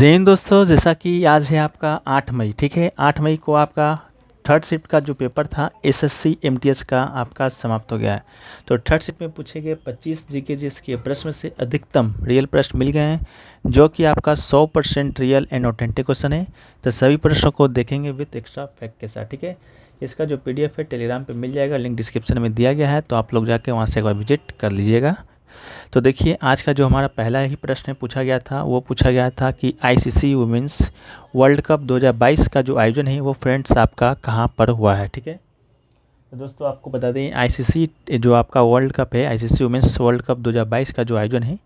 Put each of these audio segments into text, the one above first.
जय हिंद दोस्तों, जैसा कि आज है आपका 8 मई। ठीक है, 8 मई को आपका थर्ड शिफ्ट का जो पेपर था एसएससी एमटीएस का आपका समाप्त हो गया है। तो थर्ड शिफ्ट में पूछे गए 25 जीकेजीएस के प्रश्न से अधिकतम रियल प्रश्न मिल गए हैं, जो कि आपका 100% रियल एंड ऑथेंटिक क्वेश्चन है। तो सभी प्रश्नों को देखेंगे विद एक्स्ट्रा फैक्ट के साथ। ठीक है, इसका जो पीडीएफ है टेलीग्राम पे मिल जाएगा, लिंक डिस्क्रिप्शन में दिया गया है, तो आप लोग जाके वहाँ से एक बार विजिट कर लीजिएगा। तो देखिए, आज का जो हमारा पहला ही प्रश्न पूछा गया था वो पूछा गया था कि आईसीसी वुमेंस वर्ल्ड कप 2022 का जो आयोजन है वो फ्रेंड्स आपका कहाँ पर हुआ है। ठीक है, तो दोस्तों आपको बता दें, आईसीसी जो आपका वर्ल्ड कप है, आईसीसी वुमेंस वर्ल्ड कप 2022 का जो आयोजन है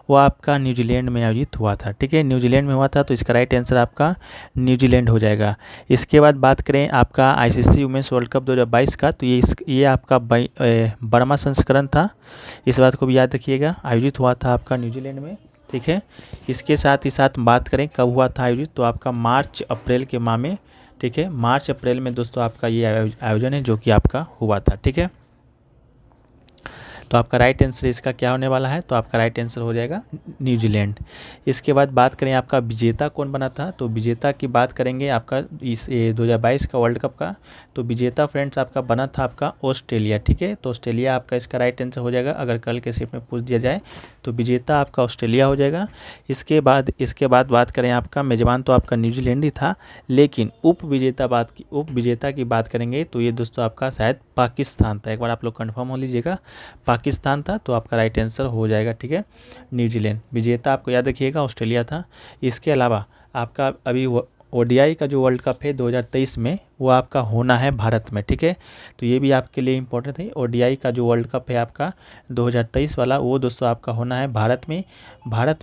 वो आपका न्यूजीलैंड में आयोजित हुआ था। ठीक है, न्यूजीलैंड में हुआ था, तो इसका राइट आंसर आपका न्यूजीलैंड हो जाएगा। इसके बाद बात करें आपका आईसीसी वुमेंस वर्ल्ड कप 2022 का, तो ये आपका बर्मा संस्करण था। इस बात को भी याद रखिएगा, आयोजित हुआ था आपका न्यूजीलैंड में। ठीक है, इसके साथ ही साथ बात करें कब हुआ था आयोजित, तो आपका मार्च अप्रैल के माह में। ठीक है, मार्च अप्रैल में दोस्तों आपका ये आयोजन है जो कि आपका हुआ था। ठीक है, तो आपका राइट आंसर इसका क्या होने वाला है, तो आपका राइट आंसर हो जाएगा न्यूजीलैंड। इसके बाद बात करें आपका विजेता कौन बना था, तो विजेता की बात करेंगे आपका इस 2022 का वर्ल्ड कप का, तो विजेता फ्रेंड्स आपका बना था आपका ऑस्ट्रेलिया। ठीक है, तो ऑस्ट्रेलिया आपका इसका राइट आंसर हो जाएगा। अगर कल के शिफ्ट में पूछ दिया जाए तो विजेता आपका ऑस्ट्रेलिया हो जाएगा। इसके बाद बात करें आपका मेजबान तो आपका न्यूजीलैंड ही था, लेकिन उप विजेता की बात करेंगे तो ये दोस्तों आपका शायद पाकिस्तान था। एक बार आप लोग कन्फर्म हो लीजिएगा, पाकिस्तान था, तो आपका राइट आंसर हो जाएगा। ठीक है, न्यूजीलैंड। विजेता आपको याद रखिएगा ऑस्ट्रेलिया था। इसके अलावा आपका अभी ओडीआई का जो वर्ल्ड कप है 2023 में वो आपका होना है भारत में। ठीक है, तो ये भी आपके लिए इंपॉर्टेंट है। ओडीआई का जो वर्ल्ड कप है आपका 2023 वाला, वो दोस्तों आपका होना है भारत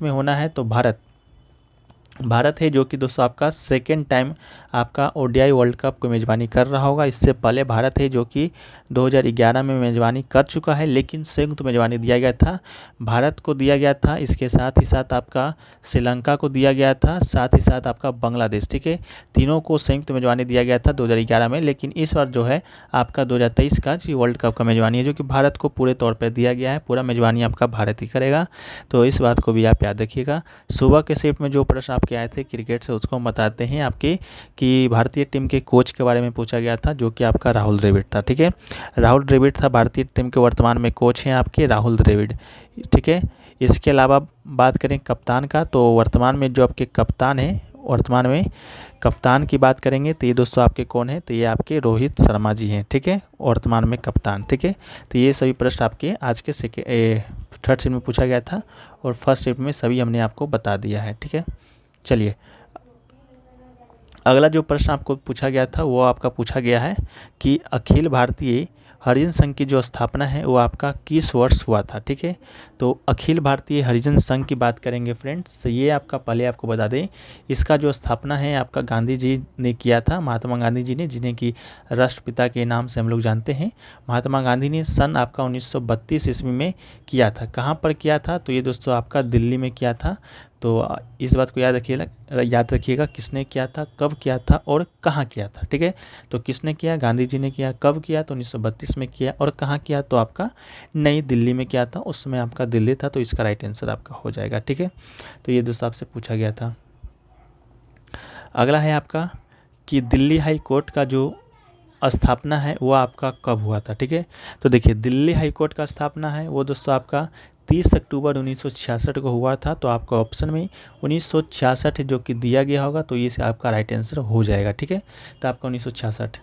में होना है। तो भारत है जो कि दोस्तों आपका सेकेंड टाइम आपका ओडीआई वर्ल्ड कप को मेज़बानी कर रहा होगा। इससे पहले भारत है जो कि 2011 में मेज़बानी कर चुका है, लेकिन संयुक्त मेज़बानी दिया गया था, भारत को दिया गया था, इसके साथ ही साथ आपका श्रीलंका को दिया गया था, साथ ही साथ आपका बांग्लादेश। ठीक है, तीनों को संयुक्त मेज़बानी दिया गया था 2011 में, लेकिन इस बार जो है आपका 2023 का जो वर्ल्ड कप का मेज़बानी है जो कि भारत को पूरे तौर पर दिया गया है, पूरा मेज़बानी आपका भारत ही करेगा। तो इस बात को भी आप याद रखिएगा। सुबह के शिफ्ट में जो प्रश्न आपके आए थे क्रिकेट से, उसको हम बताते हैं आपके कि भारतीय टीम के कोच के बारे में पूछा गया था, जो कि आपका राहुल द्रविड़ था। ठीक है, राहुल द्रविड़ था, भारतीय टीम के वर्तमान में कोच हैं आपके राहुल द्रविड़। ठीक है, इसके अलावा बात करें कप्तान का, तो वर्तमान में जो आपके कप्तान हैं, वर्तमान में कप्तान की बात करेंगे तो ये दोस्तों आपके कौन है, तो ये आपके रोहित शर्मा जी हैं। ठीक है, वर्तमान में कप्तान। ठीक है, तो ये सभी प्रश्न आपके आज के थर्ड शिफ्ट में पूछा गया था, और फर्स्ट शिफ्ट में सभी हमने आपको बता दिया है। ठीक है, चलिए अगला जो प्रश्न आपको पूछा गया था वो आपका पूछा गया है कि अखिल भारतीय हरिजन संघ की जो स्थापना है वो आपका किस वर्ष हुआ था। ठीक है, तो अखिल भारतीय हरिजन संघ की बात करेंगे फ्रेंड्स, तो ये आपका पहले आपको बता दें, इसका जो स्थापना है आपका गांधी जी ने किया था, महात्मा गांधी जी ने, जिन्हें कि राष्ट्रपिता के नाम से हम लोग जानते हैं। महात्मा गांधी ने सन आपका 1932 ईस्वी में किया था। कहाँ पर किया था, तो ये दोस्तों आपका दिल्ली में किया था। तो इस बात को याद रखिएगा किसने किया था, कब किया था और कहाँ किया था। ठीक है, तो किसने किया, गांधी जी ने किया। कब किया, तो 1932 में किया। और कहाँ किया, तो आपका नई दिल्ली में किया था, उस समय आपका दिल्ली था, तो इसका राइट आंसर आपका हो जाएगा। ठीक है, तो ये दोस्तों आपसे पूछा गया था। अगला है आपका कि दिल्ली हाई कोर्ट का जो स्थापना है वो आपका कब हुआ था। ठीक है, तो देखिए दिल्ली हाई कोर्ट का स्थापना है वो दोस्तों आपका 30 अक्टूबर 1966 को हुआ था। तो आपका ऑप्शन में 1966 जो कि दिया गया होगा, तो ये से आपका राइट आंसर हो जाएगा। ठीक है, तो आपका 1966।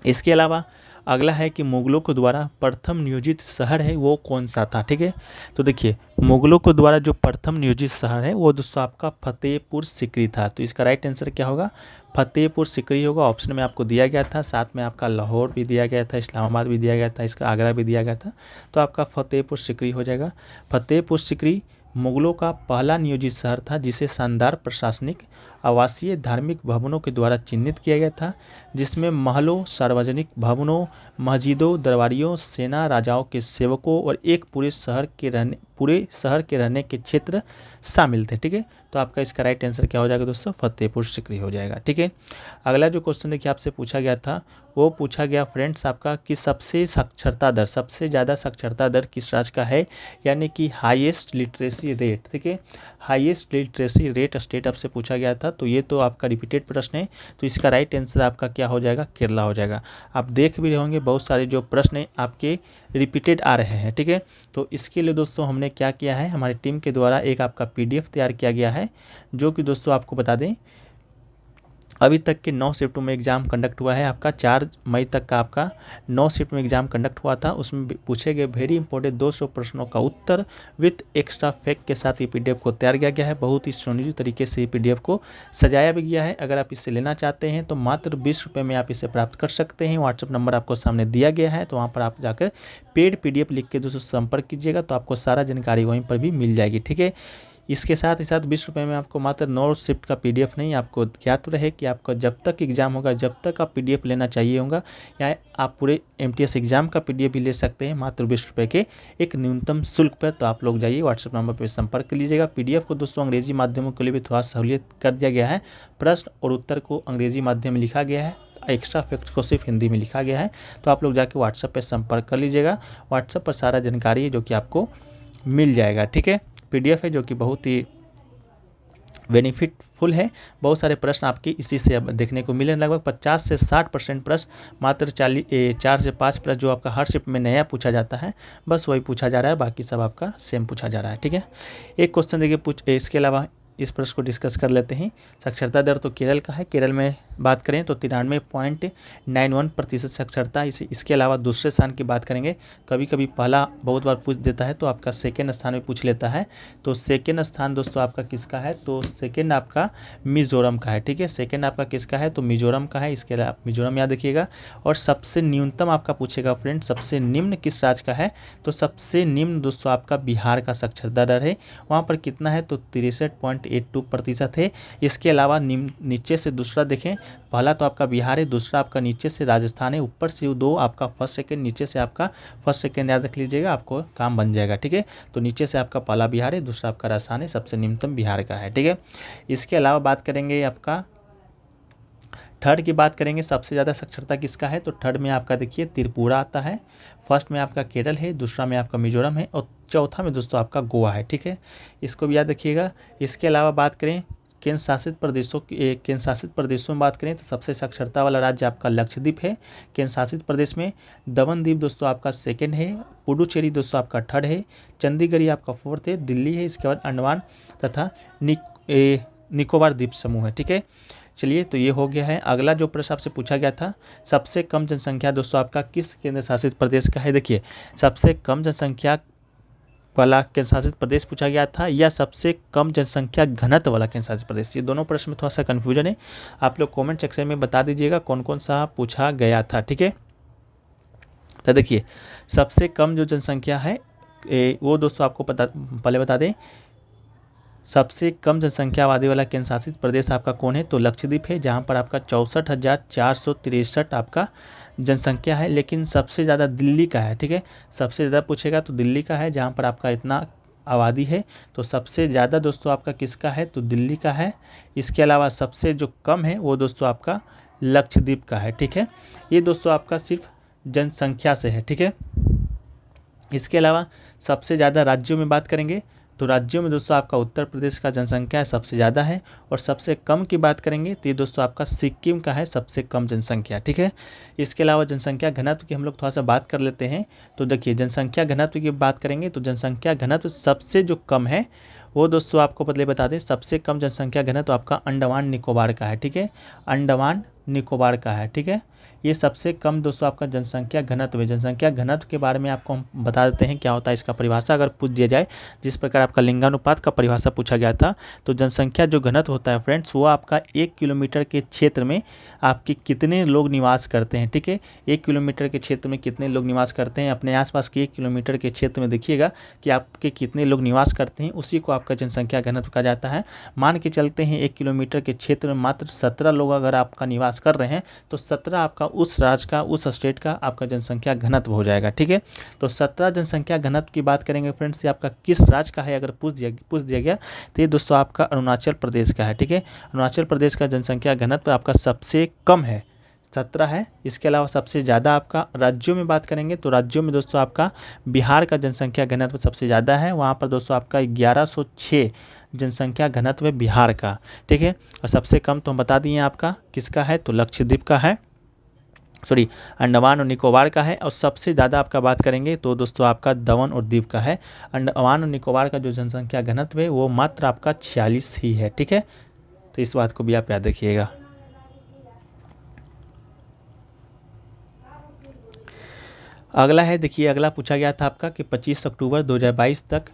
इसके अलावा अगला है कि मुगलों के द्वारा प्रथम नियोजित शहर है वो कौन सा था। ठीक है, तो देखिए मुगलों के द्वारा जो प्रथम नियोजित शहर है वो दोस्तों आपका फतेहपुर सिकरी था। तो इसका राइट आंसर क्या होगा, फतेहपुर सिकरी होगा। ऑप्शन में आपको दिया गया था, साथ में आपका लाहौर भी दिया गया था, इस्लामाबाद भी दिया गया था, इसका आगरा भी दिया गया था, तो आपका फतेहपुर सिकरी हो जाएगा। फतेहपुर सिकरी मुगलों का पहला नियोजित शहर था, जिसे शानदार प्रशासनिक, आवासीय, धार्मिक भवनों के द्वारा चिन्हित किया गया था, जिसमें महलों, सार्वजनिक भवनों, मस्जिदों, दरबारियों, सेना, राजाओं के सेवकों और एक पूरे शहर के पूरे शहर के रहने के क्षेत्र शामिल थे। ठीक है, तो आपका इसका राइट आंसर क्या हो जाएगा दोस्तों, फतेहपुर सीकरी हो जाएगा। ठीक है, अगला जो क्वेश्चन देखिए आपसे पूछा गया था, वो पूछा गया फ्रेंड्स आपका कि सबसे साक्षरता दर, सबसे ज़्यादा साक्षरता दर किस राज्य का है, यानी कि हाईएस्ट लिटरेसी रेट। ठीक है, हाईएस्ट लिटरेसी रेट स्टेट आपसे पूछा गया था, तो ये तो आपका रिपीटेड प्रश्न है, तो इसका राइट आंसर आपका क्या हो जाएगा, केरला हो जाएगा। आप देख भी रहे होंगे बहुत सारे जो प्रश्न आपके रिपीटेड आ रहे हैं। ठीक है, तो इसके लिए दोस्तों हमने क्या किया है, हमारी टीम के द्वारा एक आपका PDF तैयार किया गया है, जो कि दोस्तों आपको बता दें अभी तक के 9 शिफ्टों में एग्ज़ाम कंडक्ट हुआ है। आपका 4 मई तक का आपका 9 शिफ्ट में एग्ज़ाम कंडक्ट हुआ था। उसमें पूछे गए वेरी इंपॉर्टेंट 200 प्रश्नों का उत्तर विथ एक्स्ट्रा फैक्ट के साथ ये PDF को तैयार किया गया है। बहुत ही सुनियोजित तरीके से ये PDF को सजाया भी गया है। अगर आप इसे लेना चाहते हैं तो मात्र 20 रुपये में आप इसे प्राप्त कर सकते हैं। व्हाट्सअप नंबर आपको सामने दिया गया है, तो वहाँ पर आप जाकर पेड PDF लिख के दोस्तों संपर्क कीजिएगा, तो आपको सारा जानकारी वहीं पर भी मिल जाएगी। ठीक है, इसके साथ ही साथ 20 रुपये में आपको मात्र 9 शिफ्ट का PDF नहीं, आपको ज्ञात रहे कि आपका जब तक एग्ज़ाम होगा, जब तक आप PDF लेना चाहिए होगा, या आप पूरे MTS एग्ज़ाम का PDF भी ले सकते हैं मात्र 20 रुपये के एक न्यूनतम शुल्क पर। तो आप लोग जाइए व्हाट्सएप नंबर पर संपर्क कर लीजिएगा। PDF को दोस्तों अंग्रेजी माध्यमों के लिए भी थोड़ा सहूलियत कर दिया गया है। प्रश्न और उत्तर को अंग्रेजी माध्यम में लिखा गया है, एक्स्ट्रा फैक्ट को सिर्फ हिंदी में लिखा गया है। तो आप लोग जाके व्हाट्सएप पर संपर्क कर लीजिएगा। व्हाट्सएप पर सारा जानकारी है जो कि आपको मिल जाएगा। ठीक है, PDF है जो कि बहुत ही बेनिफिटफुल है। बहुत सारे प्रश्न आपके इसी से अब देखने को मिले, लगभग 50 से 60% प्रश्न मात्र 4 से 5 प्रश्न जो आपका हर शिफ्ट में नया पूछा जाता है, बस वही पूछा जा रहा है, बाकी सब आपका सेम पूछा जा रहा है। ठीक है, एक क्वेश्चन देखिए इसके अलावा इस प्रश्न को डिस्कस कर लेते हैं। साक्षरता दर तो केरल का है, केरल में बात करें तो 93.91% साक्षरता। इसके अलावा दूसरे स्थान की बात करेंगे, कभी कभी पहला बहुत बार पूछ देता है, तो आपका सेकेंड स्थान में पूछ लेता है। तो सेकेंड स्थान दोस्तों आपका किसका है, तो सेकेंड आपका मिजोरम का है। ठीक है, सेकेंड आपका किसका है, तो मिजोरम का है। इसके अलावा मिजोरम याद रखिएगा। और सबसे न्यूनतम आपका पूछेगा फ्रेंड, सबसे निम्न किस राज्य का है, तो सबसे निम्न दोस्तों आपका बिहार का साक्षरता दर है। वहाँ पर कितना है, तो 63.82% है। इसके अलावा नीचे से दूसरा देखें, पहला तो आपका बिहार है, दूसरा आपका नीचे से राजस्थान है, ऊपर से 2 आपका फर्स्ट सेकंड, नीचे से आपका फर्स्ट सेकंड याद रख लीजिएगा, आपको काम बन जाएगा। ठीक है, तो नीचे से आपका पहला बिहार है, दूसरा आपका राजस्थान है, सबसे निम्नतम बिहार का है। ठीक है, इसके अलावा बात करेंगे आपका थर्ड की बात करेंगे, सबसे ज़्यादा साक्षरता किसका है, तो थर्ड में आपका देखिए त्रिपुरा आता है, फर्स्ट में आपका केरल है, दूसरा में आपका मिजोरम है, और चौथा में दोस्तों आपका गोवा है। ठीक है, इसको भी याद रखिएगा। इसके अलावा बात करें केंद्र शासित प्रदेशों में बात करें तो सबसे साक्षरता वाला राज्य आपका लक्षद्वीप है। केंद्र शासित प्रदेश में दमनदीप दोस्तों आपका सेकंड है, पुडुचेरी दोस्तों आपका थर्ड है, चंडीगढ़ आपका फोर्थ है, दिल्ली है, इसके बाद अंडमान तथा निकोबार द्वीप समूह है। ठीक है, चलिए तो ये हो गया है। अगला जो प्रश्न आपसे पूछा गया था, सबसे कम जनसंख्या दोस्तों आपका किस केंद्र शासित प्रदेश का है। देखिए, सबसे कम जनसंख्या वाला केंद्र शासित प्रदेश पूछा गया था, या सबसे कम जनसंख्या घनत्व वाला केंद्र शासित प्रदेश। ये दोनों प्रश्न में थोड़ा सा कन्फ्यूजन है, आप लोग कमेंट सेक्शन में बता दीजिएगा कौन कौन सा पूछा गया था। ठीक है, तो देखिए सबसे कम जो जनसंख्या है वो दोस्तों आपको पहले बता दें, सबसे कम जनसंख्या आबादी वाला केंद्र शासित प्रदेश आपका कौन है, तो लक्षद्वीप है, जहाँ पर आपका 64,463 आपका जनसंख्या है। लेकिन सबसे ज़्यादा दिल्ली का है। ठीक है, सबसे ज़्यादा पूछेगा तो दिल्ली का है, जहाँ पर आपका इतना आबादी है। तो सबसे ज़्यादा दोस्तों आपका किसका है, तो दिल्ली का है। इसके अलावा सबसे जो कम है वो दोस्तों आपका लक्षद्वीप का है। ठीक है, ये दोस्तों आपका सिर्फ जनसंख्या से है। ठीक है, इसके अलावा सबसे ज़्यादा राज्यों में बात करेंगे तो राज्यों में दोस्तों आपका उत्तर प्रदेश का जनसंख्या सबसे ज़्यादा है, और सबसे कम की बात करेंगे तो ये दोस्तों आपका सिक्किम का है सबसे कम जनसंख्या। ठीक है, इसके अलावा जनसंख्या घनत्व की हम लोग थोड़ा सा बात कर लेते हैं। तो देखिए जनसंख्या घनत्व की बात करेंगे तो जनसंख्या घनत्व सबसे जो कम है वो दोस्तों आपको पहले बता दें, सबसे कम जनसंख्या घनत्व आपका अंडमान निकोबार का है। ठीक है, अंडमान निकोबार का है। ठीक है, ये सबसे कम दोस्तों आपका जनसंख्या घनत्व है। जनसंख्या घनत्व के बारे में आपको हम बता देते हैं क्या होता है इसका परिभाषा अगर पूछ दिया जाए, जिस प्रकार आपका लिंगानुपात का परिभाषा पूछा गया था। तो जनसंख्या जो घनत्व होता है फ्रेंड्स, वो आपका 1 किलोमीटर के क्षेत्र में आपके कितने लोग निवास करते हैं। ठीक है, 1 किलोमीटर के क्षेत्र में कितने लोग निवास करते हैं, अपने आसपास के 1 किलोमीटर के क्षेत्र में देखिएगा कि आपके कितने लोग निवास करते हैं, उसी को आपका जनसंख्या घनत्व कहा जाता है। मान के चलते हैं 1 किलोमीटर के क्षेत्र में मात्र 17 लोग अगर आपका निवास कर रहे हैं तो 17 आप आपका उस राज्य का, उस स्टेट का आपका जनसंख्या घनत्व हो जाएगा। ठीक है, तो 17 जनसंख्या घनत्व की बात करेंगे फ्रेंड्स, ये आपका किस राज्य का है अगर पूछ दिया गया तो ये दोस्तों आपका अरुणाचल प्रदेश का है। ठीक है, अरुणाचल प्रदेश का जनसंख्या घनत्व आपका सबसे कम है, 17 है। इसके अलावा सबसे ज़्यादा आपका राज्यों में बात करेंगे तो राज्यों में दोस्तों आपका बिहार का जनसंख्या घनत्व सबसे ज़्यादा है, वहाँ पर दोस्तों आपका 1106 जनसंख्या घनत्व है बिहार का। ठीक है, और सबसे कम तो हम बता दिए आपका किसका है, तो लक्षद्वीप का है, सॉरी अंडमान और निकोबार का है। और सबसे ज़्यादा आपका बात करेंगे तो दोस्तों आपका दमन और दीव का है। अंडमान और निकोबार का जो जनसंख्या घनत्व है वो मात्र आपका 46 ही है। ठीक है, तो इस बात को भी आप याद रखिएगा। अगला है, देखिए अगला पूछा गया था आपका कि 25 अक्टूबर 2022 तक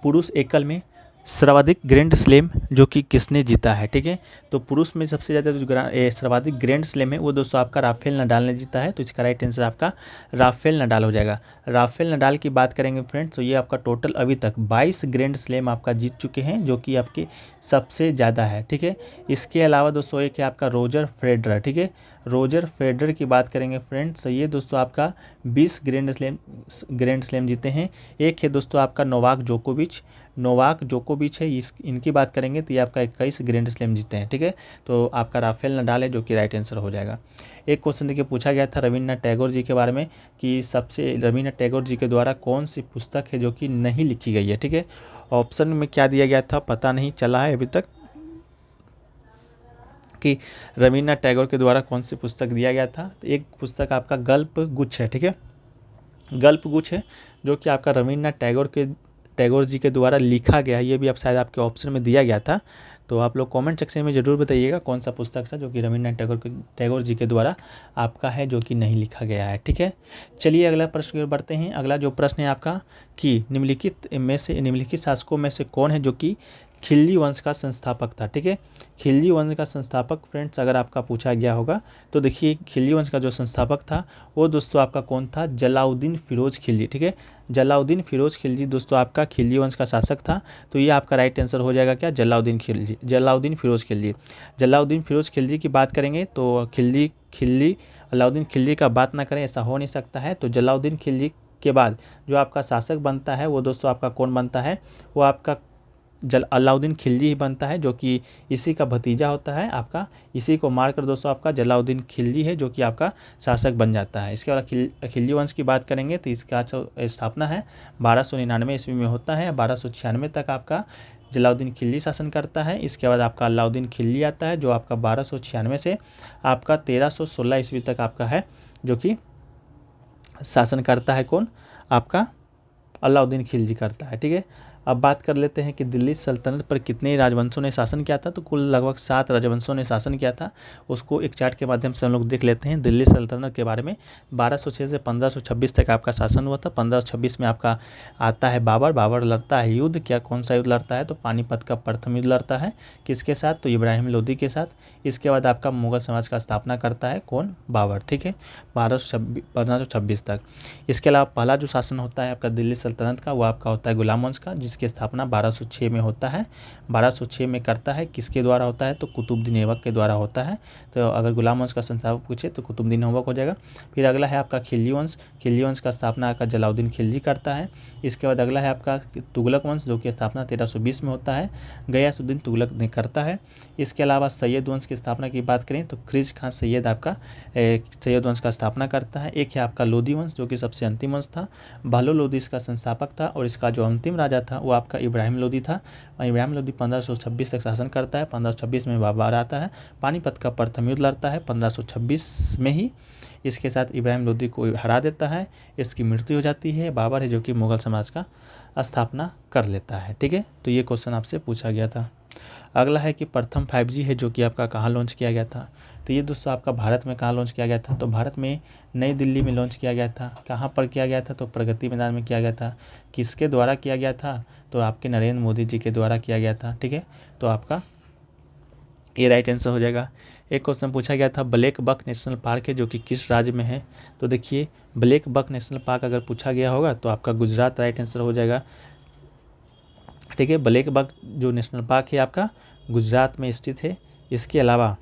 पुरुष एकल में सर्वाधिक ग्रैंड स्लैम जो कि किसने जीता है। ठीक है, तो पुरुष में सबसे ज़्यादा जो सर्वाधिक ग्रैंड स्लैम है वो दोस्तों आपका राफेल नडाल ने जीता है। तो इसका राइट आंसर आपका राफेल नडाल हो जाएगा। राफेल नडाल की बात करेंगे फ्रेंड्स तो ये आपका टोटल अभी तक 22 ग्रैंड स्लैम आपका जीत चुके हैं, जो कि आपके सबसे ज़्यादा है। ठीक है, इसके अलावा दोस्तों एक है आपका रोजर फेडरर। ठीक है, रोजर फेडरर की बात करेंगे फ्रेंड्स तो ये दोस्तों आपका 20 ग्रैंड स्लैम जीते हैं। एक है दोस्तों आपका नोवाक जोकोविच है, इनकी बात करेंगे तो ये आपका 21 ग्रैंड स्लैम जीते हैं। ठीक है, तो आपका राफेल नडाल है जो कि राइट आंसर हो जाएगा। एक क्वेश्चन देखिए पूछा गया था रविन्द्रनाथ टैगोर जी के बारे में कि रविन्द्रनाथ टैगोर जी के द्वारा कौन सी पुस्तक है जो कि नहीं लिखी गई है। ठीक है, ऑप्शन में क्या दिया गया था पता नहीं चला है अभी तक कि रविन्द्रनाथ टैगोर के द्वारा कौन सी पुस्तक दिया गया था। तो एक पुस्तक आपका गल्प गुच्छ है। ठीक है, गल्प गुच्छ है जो कि आपका रविन्द्रनाथ टैगोर जी के द्वारा लिखा गया है। ये भी आप शायद आपके ऑप्शन में दिया गया था, तो आप लोग कमेंट सेक्शन में ज़रूर बताइएगा कौन सा पुस्तक था जो कि रविन्द्रनाथ टैगोर जी के द्वारा आपका है जो कि नहीं लिखा गया है। ठीक है, चलिए अगला प्रश्न की ओर बढ़ते हैं। अगला जो प्रश्न है आपका कि निम्नलिखित शासकों में से कौन है जो कि खिल्जी वंश का संस्थापक था। ठीक है, खिल्जी वंश का संस्थापक फ्रेंड्स अगर आपका पूछा गया होगा तो देखिए खिल्जी वंश का जो संस्थापक था वो दोस्तों आपका कौन था, जलाउद्दीन फिरोज खिल्जी। ठीक है, जलाउद्दीन फिरोज खिल्जी दोस्तों आपका खिल्जी वंश का शासक था। तो ये आपका राइट आंसर हो जाएगा क्या, जलाउद्दीन फिरोज खिल्जी। जलाउद्दीन फिरोज खिल्जी की बात करेंगे तो अलाउद्दीन खिल्जी का बात ना करें ऐसा हो नहीं सकता है। तो जलाउद्दीन खिल्जी के बाद जो आपका शासक बनता है वो दोस्तों आपका कौन बनता है, वो आपका अलाउद्दीन खिलजी ही बनता है, जो कि इसी का भतीजा होता है आपका। इसी को मारकर दोस्तों आपका जलाउद्दीन खिलजी है जो कि आपका शासक बन जाता है। इसके बाद खिलजी वंश की बात करेंगे तो इसका स्थापना है 1299 ईस्वी में होता है। 1296 तक आपका जलाउद्दीन खिलजी शासन करता है। इसके बाद आपका अलाउद्दीन खिलजी आता है जो आपका 1296 से आपका 1316 ईस्वी तक आपका है जो कि शासन करता है। कौन, आपका अलाउद्दीन खिलजी करता है। ठीक है, अब बात कर लेते हैं कि दिल्ली सल्तनत पर कितने राजवंशों ने शासन किया था। तो कुल लगभग 7 राजवंशों ने शासन किया था। उसको एक चार्ट के माध्यम से हम लोग देख लेते हैं दिल्ली सल्तनत के बारे में। 1206 से 1526 तक आपका शासन हुआ था। 1526 में आपका आता है बाबर लड़ता है युद्ध। क्या कौन सा युद्ध लड़ता है, तो पानीपत का प्रथम युद्ध लड़ता है। किसके साथ, तो इब्राहिम लोदी के साथ। इसके बाद आपका मुगल समाज का स्थापना करता है कौन, बाबर। ठीक है, 1526 तक। इसके अलावा पहला जो शासन होता है आपका दिल्ली सल्तनत का वो आपका होता है गुलाम वंश का, जिसकी स्थापना 1206 में होता है। 1206 में करता है, किसके द्वारा होता है, तो कुतुबुद्दीन ऐबक के द्वारा होता है। तो अगर गुलाम वंश का संस्थापक पूछे तो कुतुबुद्दीन ऐबक हो जाएगा। फिर अगला है आपका खिलजी वंश। खिलजी वंश का स्थापना आपका जलाउद्दीन खिलजी करता है। इसके बाद अगला है आपका तुगलक वंश जो कि स्थापना 1320 में होता है, गयासुद्दीन तुगलक ने करता है। इसके अलावा सैयद वंश की स्थापना की बात करें तो खिज खान सैयद आपका सैयद वंश का स्थापना करता है। एक है आपका लोदी वंश जो कि सबसे अंतिम वंश था। बहलो लोदी इसका संस्थापक था और इसका जो अंतिम राजा था वो आपका इब्राहिम लोदी था। इब्राहिम लोदी 1526 तक शासन करता है। 1526 में बाबर आता है, पानीपत का प्रथम युद्ध लड़ता है 1526 में ही। इसके साथ इब्राहिम लोदी को हरा देता है, इसकी मृत्यु हो जाती है। बाबर है जो कि मुगल समाज का स्थापना कर लेता है। ठीक है, तो ये क्वेश्चन आपसे पूछा गया था। अगला है कि प्रथम 5G है जो कि आपका कहाँ लॉन्च किया गया था। तो ये दोस्तों आपका भारत में कहाँ लॉन्च किया गया था, तो भारत में नई दिल्ली में लॉन्च किया गया था। कहाँ पर किया गया था, तो प्रगति मैदान में किया गया था। किसके द्वारा किया गया था, तो आपके नरेंद्र मोदी जी के द्वारा किया गया था। ठीक है, तो आपका ये राइट आंसर हो जाएगा। एक क्वेश्चन पूछा गया था ब्लैक बक नेशनल पार्क है जो कि किस राज्य में है। तो देखिए ब्लैक बक नेशनल पार्क अगर पूछा गया होगा तो आपका गुजरात राइट आंसर हो जाएगा। ठीक है, ब्लैक बक जो नेशनल पार्क है आपका गुजरात में स्थित है। इसके अलावा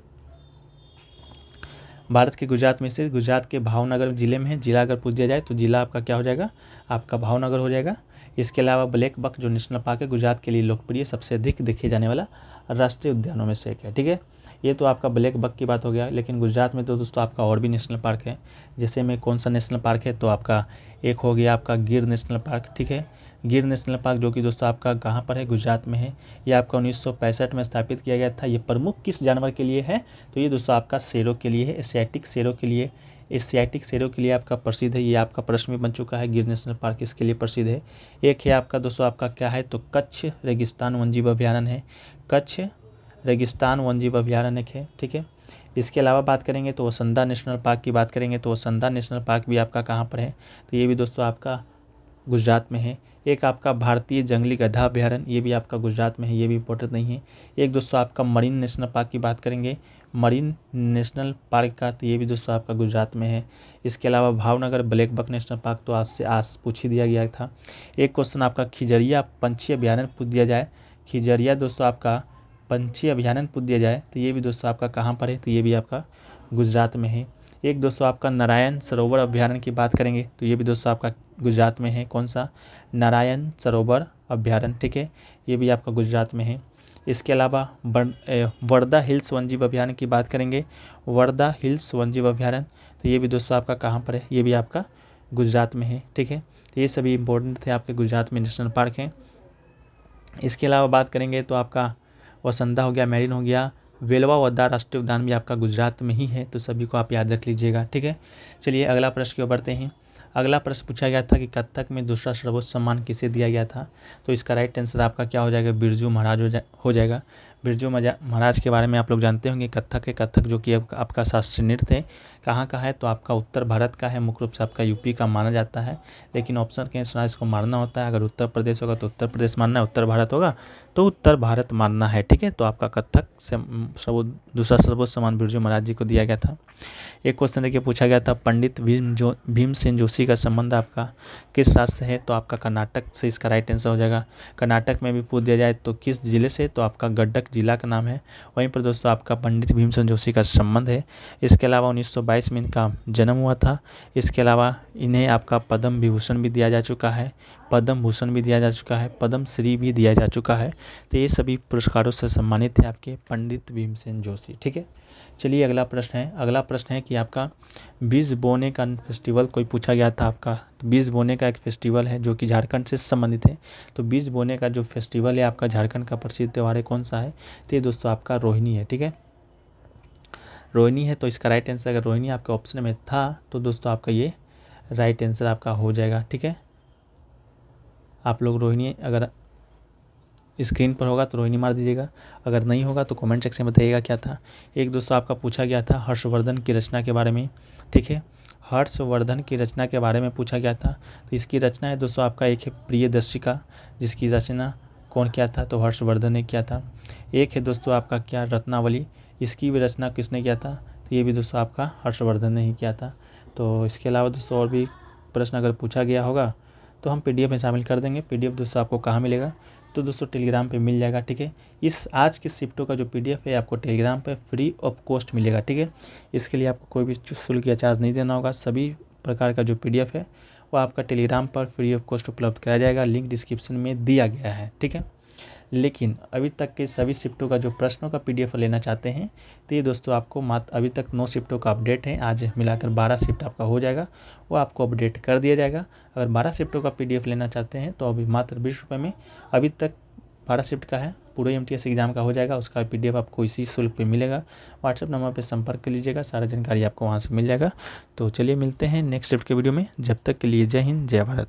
भारत के गुजरात में स्थित, गुजरात के भावनगर जिले में है। जिला अगर पूछ दिया जाए तो जिला आपका क्या हो जाएगा, आपका भावनगर हो जाएगा। इसके अलावा ब्लैक बक जो नेशनल पार्क है गुजरात के लिए लोकप्रिय सबसे अधिक देखे जाने वाला राष्ट्रीय उद्यानों में से एक है। ठीक है, ये तो आपका ब्लैक बक की बात हो गया। लेकिन गुजरात में तो दोस्तों आपका और भी नेशनल पार्क है। जैसे में कौन सा नेशनल पार्क है, तो आपका एक हो गया आपका गिर नेशनल पार्क। ठीक है, गिर नेशनल पार्क जो कि दोस्तों आपका कहाँ पर है, गुजरात में है। ये आपका 1965 में स्थापित किया गया था। ये प्रमुख किस जानवर के लिए है, तो ये दोस्तों आपका शेरों के लिए है, एशियाटिक शेरों के लिए। एशियाटिक शेरों के लिए आपका प्रसिद्ध है। ये आपका प्रश्न में बन चुका है, गिर नेशनल पार्क इसके लिए प्रसिद्ध है। एक है आपका दोस्तों आपका क्या है, तो कच्छ रेगिस्तान वन्यजीव अभयारण्य है। कच्छ रेगिस्तान वन्यजीव अभयारण्य है। ठीक है, इसके अलावा बात करेंगे तो वसंदा नेशनल पार्क की बात करेंगे तो वसंदा नेशनल पार्क भी आपका कहाँ पर है, तो ये भी दोस्तों आपका गुजरात में है। एक आपका भारतीय जंगली गधा अभयारण्य, ये भी आपका गुजरात में है, ये भी इंपॉर्टेंट नहीं है। एक दोस्तों आपका मरीन नेशनल पार्क की बात करेंगे, मरीन नेशनल पार्क का, तो ये भी दोस्तों आपका गुजरात में है। इसके अलावा Bhavnagar black buck national park तो आज से आज पूछ ही दिया गया था। एक क्वेश्चन आपका खिजरिया पंछी अभयारण्य पूछ दिया जाए, खिजरिया दोस्तों आपका पंछी अभयारण्य पूछ दिया जाए तो ये भी दोस्तों आपका कहाँ पर है, तो ये भी आपका गुजरात में है। एक दोस्तों आपका नारायण सरोवर अभयारण्य की बात करेंगे तो ये भी दोस्तों आपका गुजरात में है। कौन सा, नारायण सरोवर अभयारण्य। ठीक है, ये भी आपका गुजरात में है। इसके अलावा वर्धा हिल्स वन्यजीव अभयारण्य की बात करेंगे, वर्धा हिल्स वन्यजीव अभयारण्य, तो ये भी दोस्तों आपका कहाँ पर है, ये भी आपका गुजरात में है। ठीक है, तो ये सभी इंपॉर्टेंट थे आपके गुजरात में नेशनल पार्क हैं। इसके अलावा बात करेंगे तो आपका वसंदा हो गया, मैरिन हो गया, वेलवा वद्दा राष्ट्रीय उद्यान भी आपका गुजरात में ही है, तो सभी को आप याद रख लीजिएगा। ठीक है, चलिए अगला प्रश्न की ओर बढ़ते हैं। अगला प्रश्न पूछा गया था कि कथक में दूसरा सर्वोच्च सम्मान किसे दिया गया था, तो इसका राइट आंसर आपका क्या हो जाएगा, बिरजू महाराज हो जाएगा। बिरजू महाराज के बारे में आप लोग जानते होंगे। कथक है, कथक जो कि आपका शास्त्रीय नृत्य है, कहाँ का है, तो आपका उत्तर भारत का है, मुख्य रूप से आपका यूपी का माना जाता है। लेकिन ऑप्शन के अनुसार इसको मानना होता है, अगर उत्तर प्रदेश होगा तो उत्तर प्रदेश मानना है, उत्तर भारत होगा तो उत्तर भारत मानना है। ठीक है, तो आपका कथक से दूसरा सर्वोच्च सम्मान बिरजू महाराज जी को दिया गया था। एक क्वेश्चन देखिए पूछा गया था, पंडित भीमसेन जोशी का संबंध आपका किस राज्य से है, तो आपका कर्नाटक से इसका राइट आंसर हो जाएगा। कर्नाटक में भी पूछ दिया जाए तो किस जिले से, तो आपका गड्डक जिला का नाम है। वहीं पर दोस्तों आपका पंडित भीमसेन जोशी का संबंध है। इसके अलावा 1922 में इनका जन्म हुआ था। इसके अलावा इन्हें आपका पद्म विभूषण भी दिया जा चुका है, पद्म भूषण भी दिया जा चुका है, पद्म श्री भी दिया जा चुका है। तो ये सभी पुरस्कारों से सम्मानित थे आपके पंडित भीमसेन जोशी। ठीक है, चलिए अगला प्रश्न है। अगला प्रश्न है कि आपका बीज बोने का फेस्टिवल कोई पूछा गया था आपका, तो बीज बोने का एक फेस्टिवल है जो कि झारखंड से संबंधित है। तो बीज बोने का जो फेस्टिवल है आपका झारखंड का प्रसिद्ध त्यौहार है, कौन सा है, तो ये दोस्तों आपका रोहिणी है। ठीक है, रोहिणी है, तो इसका राइट आंसर अगर रोहिणी आपके ऑप्शन में था तो दोस्तों आपका ये राइट आंसर आपका हो जाएगा। ठीक है, आप लोग रोहिणी अगर स्क्रीन पर होगा तो रोहिणी मार दीजिएगा, अगर नहीं होगा तो कमेंट सेक्शन में बताइएगा क्या था। एक दोस्तों आपका पूछा गया था हर्षवर्धन की रचना के बारे में। ठीक है, हर्षवर्धन की रचना के बारे में पूछा गया था, तो इसकी रचना है दोस्तों आपका, एक है प्रियदर्शिका जिसकी रचना कौन किया था, तो हर्षवर्धन ने किया था। एक है दोस्तों आपका क्या रत्नावली, इसकी भी रचना किसने किया था, तो ये भी दोस्तों आपका हर्षवर्धन ने ही किया था। तो इसके अलावा दोस्तों और भी प्रश्न अगर पूछा गया होगा तो हम PDF में शामिल कर देंगे। PDF दोस्तों आपको कहाँ मिलेगा, तो दोस्तों टेलीग्राम पे मिल जाएगा। ठीक है, इस आज के शिफ्टों का जो PDF है आपको टेलीग्राम पे फ्री ऑफ कॉस्ट मिलेगा। ठीक है, इसके लिए आपको कोई भी शुल्क या चार्ज नहीं देना होगा। सभी प्रकार का जो PDF है वो आपका टेलीग्राम पर फ्री ऑफ कॉस्ट उपलब्ध कराया जाएगा, लिंक डिस्क्रिप्शन में दिया गया है। ठीक है, लेकिन अभी तक के सभी शिफ्टों का जो प्रश्नों का PDF लेना चाहते हैं तो ये दोस्तों आपको मात्र अभी तक 9 शिफ्टों का अपडेट है, आज मिलाकर 12 शिफ्ट आपका हो जाएगा, वो आपको अपडेट कर दिया जाएगा। अगर 12 शिफ्टों का PDF लेना चाहते हैं तो अभी मात्र 20 रुपये में अभी तक 12 शिफ्ट का है, पूरे MTS एग्जाम का हो जाएगा। उसका PDF आपको इसी शुल्क पे मिलेगा। व्हाट्सएप नंबर पे संपर्क कर लीजिएगा, सारा जानकारी आपको वहाँ से मिल जाएगा। तो चलिए मिलते हैं नेक्स्ट शिफ्ट के वीडियो में, जब तक के लिए जय हिंद जय भारत।